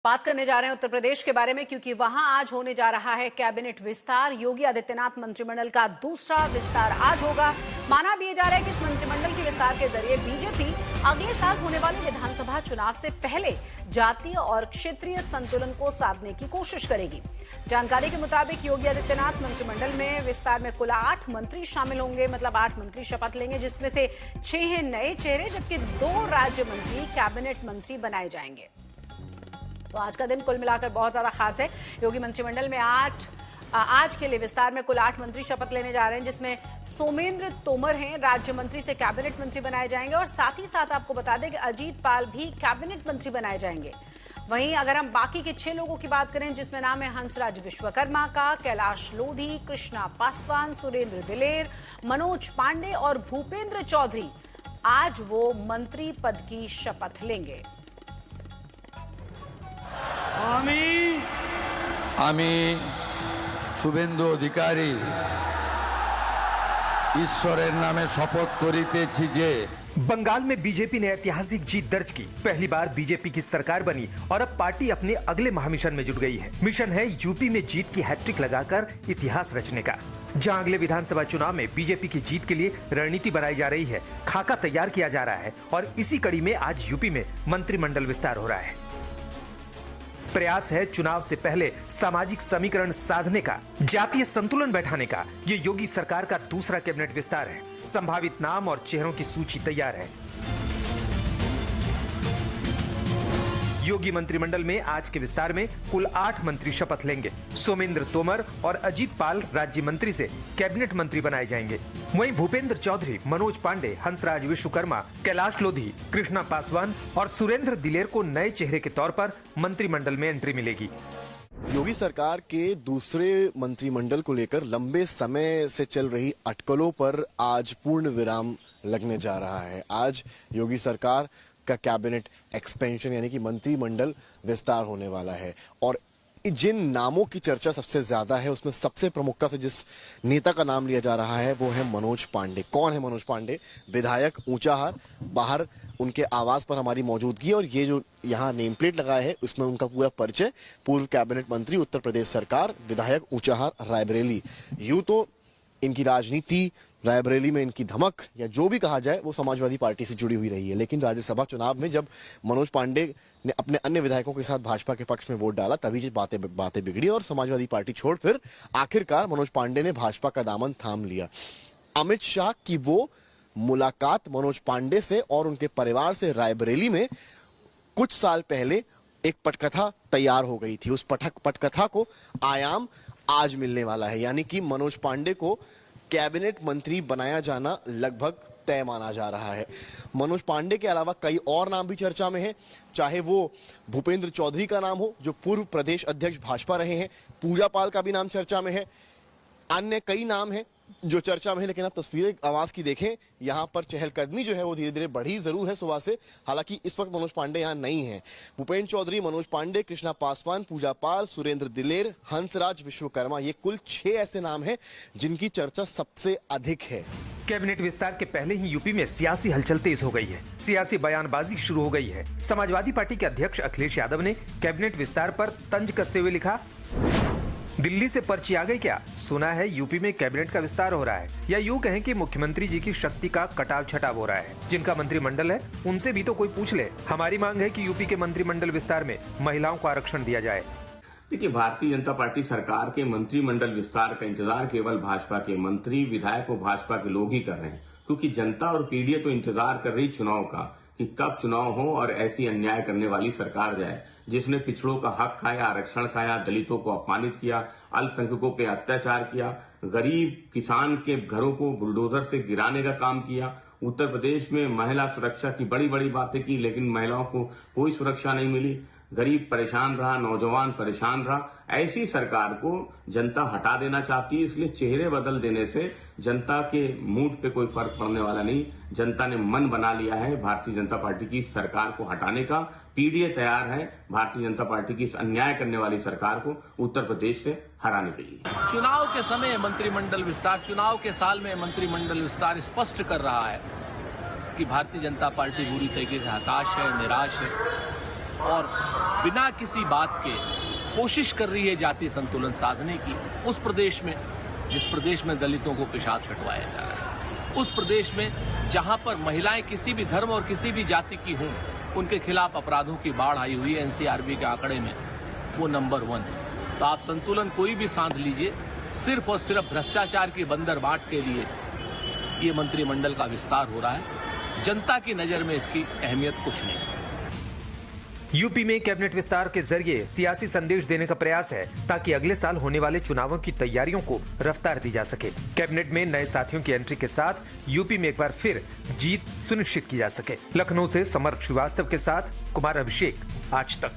बात करने जा रहे हैं उत्तर प्रदेश के बारे में, क्योंकि वहां आज होने जा रहा है कैबिनेट विस्तार। योगी आदित्यनाथ मंत्रिमंडल का दूसरा विस्तार आज होगा। माना भी जा रहा है कि इस मंत्रिमंडल के विस्तार के जरिए बीजेपी अगले साल होने वाले विधानसभा चुनाव से पहले जातीय और क्षेत्रीय संतुलन को साधने की कोशिश करेगी। जानकारी के मुताबिक योगी आदित्यनाथ मंत्रिमंडल में विस्तार में कुल 8 मंत्री शामिल होंगे, मतलब 8 मंत्री शपथ लेंगे, जिसमें से 6 नए चेहरे जबकि 2 राज्य मंत्री कैबिनेट मंत्री बनाए जाएंगे। तो आज का दिन कुल मिलाकर बहुत ज्यादा खास है। योगी मंत्रिमंडल में आज के लिए विस्तार में कुल 8 मंत्री शपथ लेने जा रहे हैं, जिसमें सोमेंद्र तोमर हैं, राज्य मंत्री से कैबिनेट मंत्री बनाए जाएंगे। और साथ ही साथ आपको बता दें कि अजीत पाल भी कैबिनेट मंत्री बनाए जाएंगे। वहीं अगर हम बाकी के 6 लोगों की बात करें, जिसमें नाम है हंसराज विश्वकर्मा का, कैलाश लोधी, कृष्णा पासवान, सुरेंद्र दिलेर, मनोज पांडे और भूपेंद्र चौधरी, आज वो मंत्री पद की शपथ लेंगे। আমি শুভেন্দু অধিকারী ঈশ্বরের নামে শপথ করিতেছি যে बंगाल में बीजेपी ने ऐतिहासिक जीत दर्ज की। पहली बार बीजेपी की सरकार बनी और अब पार्टी अपने अगले महामिशन में जुट गई है। मिशन है यूपी में जीत की हैट्रिक लगाकर इतिहास रचने का। जहां अगले विधानसभा चुनाव में बीजेपी की जीत के लिए रणनीति बनाई जा रही है, खाका तैयार किया जा रहा है और इसी कड़ी में आज यूपी में मंत्रिमंडल विस्तार हो रहा है। प्रयास है चुनाव से पहले सामाजिक समीकरण साधने का, जातीय संतुलन बैठाने का। ये योगी सरकार का दूसरा कैबिनेट विस्तार है। संभावित नाम और चेहरों की सूची तैयार है। योगी मंत्रिमंडल में आज के विस्तार में कुल 8 मंत्री शपथ लेंगे। सोमेंद्र तोमर और अजीत पाल राज्य मंत्री से कैबिनेट मंत्री बनाए जाएंगे। वहीं भूपेंद्र चौधरी, मनोज पांडे, हंसराज विश्वकर्मा, कैलाश लोधी, कृष्णा पासवान और सुरेंद्र दिलेर को नए चेहरे के तौर पर मंत्रिमंडल में एंट्री मिलेगी। योगी सरकार के दूसरे मंत्रिमंडल को लेकर लंबे समय से चल रही अटकलों पर आज पूर्ण विराम लगने जा रहा है। आज योगी सरकार का कैबिनेट एक्सपेंशन यानी कि मंत्रिमंडल विस्तार होने वाला है और जिन नामों की चर्चा सबसे ज्यादा है उसमें सबसे प्रमुखता से जिस नेता का नाम लिया जा रहा है वो है मनोज पांडे। कौन है मनोज पांडे? विधायक ऊंचाहार। बाहर उनके आवास पर हमारी मौजूदगी और ये जो यहाँ नेम प्लेट लगाया है उसमें उनका पूरा परिचय। पूर्व कैबिनेट मंत्री, उत्तर प्रदेश सरकार, विधायक ऊंचाहार, रायबरेली। यूं तो इनकी राजनीति, रायबरेली में इनकी धमक या जो भी कहा जाए वो समाजवादी पार्टी से जुड़ी हुई रही है। लेकिन राज्यसभा चुनाव में जब मनोज पांडे ने अपने अन्य विधायकों के साथ भाजपा के पक्ष में वोट डाला तभी ये बातें बिगड़ी और समाजवादी पार्टी छोड़ फिर आखिरकार मनोज पांडे ने भाजपा का दामन थाम लिया। अमित शाह की वो मुलाकात मनोज पांडे से और उनके परिवार से रायबरेली में कुछ साल पहले एक पटकथा तैयार हो गई थी। उस पटकथा को आयाम आज मिलने वाला है, यानी कि मनोज पांडे को कैबिनेट मंत्री बनाया जाना लगभग तय माना जा रहा है। मनोज पांडे के अलावा कई और नाम भी चर्चा में हैं, चाहे वो भूपेंद्र चौधरी का नाम हो जो पूर्व प्रदेश अध्यक्ष भाजपा रहे हैं, पूजा पाल का भी नाम चर्चा में है, अन्य कई नाम हैं जो चर्चा में है। लेकिन आप तस्वीरें आवास की देखें, यहाँ पर चहलकदमी जो है वो धीरे धीरे बढ़ी जरूर है सुबह से। हालांकि इस वक्त मनोज पांडे यहाँ नहीं है। भूपेंद्र चौधरी, मनोज पांडे, कृष्णा पासवान, पूजा पाल, सुरेंद्र दिलेर, हंसराज विश्वकर्मा, ये कुल 6 ऐसे नाम हैं जिनकी चर्चा सबसे अधिक है। कैबिनेट विस्तार के पहले ही यूपी में सियासी हलचल तेज हो गई है। सियासी बयानबाजी शुरू हो गई है। समाजवादी पार्टी के अध्यक्ष अखिलेश यादव ने कैबिनेट विस्तार पर तंज कसते हुए लिखा, दिल्ली से पर्ची आ गई क्या? सुना है यूपी में कैबिनेट का विस्तार हो रहा है, या यूं कहें कि मुख्यमंत्री जी की शक्ति का कटाव छटाव हो रहा है। जिनका मंत्रिमंडल है उनसे भी तो कोई पूछ ले। हमारी मांग है कि यूपी के मंत्रिमंडल विस्तार में महिलाओं को आरक्षण दिया जाए। देखिए, भारतीय जनता पार्टी सरकार के मंत्रिमंडल विस्तार का इंतजार केवल भाजपा के मंत्री, विधायक और भाजपा के लोग ही कर रहे हैं, क्योंकि जनता और पीढ़ी तो इंतजार कर रही चुनाव का कि कब चुनाव हो और ऐसी अन्याय करने वाली सरकार जाए जिसने पिछड़ों का हक खाया, आरक्षण खाया, दलितों को अपमानित किया, अल्पसंख्यकों पे अत्याचार किया, गरीब किसान के घरों को बुलडोजर से गिराने का काम किया। उत्तर प्रदेश में महिला सुरक्षा की बड़ी बड़ी बातें की, लेकिन महिलाओं को कोई सुरक्षा नहीं मिली। गरीब परेशान रहा, नौजवान परेशान रहा। ऐसी सरकार को जनता हटा देना चाहती है, इसलिए चेहरे बदल देने से जनता के मूड पे कोई फर्क पड़ने वाला नहीं। जनता ने मन बना लिया है भारतीय जनता पार्टी की सरकार को हटाने का। पीडीए तैयार है भारतीय जनता पार्टी की इस अन्याय करने वाली सरकार को उत्तर प्रदेश से हराने के लिए। चुनाव के समय मंत्रिमंडल विस्तार, चुनाव के साल में मंत्रिमंडल विस्तार स्पष्ट कर रहा है कि भारतीय जनता पार्टी बुरी तरीके से हताश है, निराश है। और बिना किसी बात के कोशिश कर रही है जाति संतुलन साधने की उस प्रदेश में, जिस प्रदेश में दलितों को पेशाब छटवाया जा रहा है, उस प्रदेश में जहां पर महिलाएं किसी भी धर्म और किसी भी जाति की हों, उनके खिलाफ अपराधों की बाढ़ आई हुई है। एनसीआरबी के आंकड़े में वो नंबर 1 है। तो आप संतुलन कोई भी साध लीजिए, सिर्फ और सिर्फ भ्रष्टाचार की बंदरबाट के लिए ये मंत्रिमंडल का विस्तार हो रहा है। जनता की नजर में इसकी अहमियत कुछ नहीं है। यूपी में कैबिनेट विस्तार के जरिए सियासी संदेश देने का प्रयास है ताकि अगले साल होने वाले चुनावों की तैयारियों को रफ्तार दी जा सके। कैबिनेट में नए साथियों की एंट्री के साथ यूपी में एक बार फिर जीत सुनिश्चित की जा सके। लखनऊ से समर श्रीवास्तव के साथ कुमार अभिषेक, आज तक।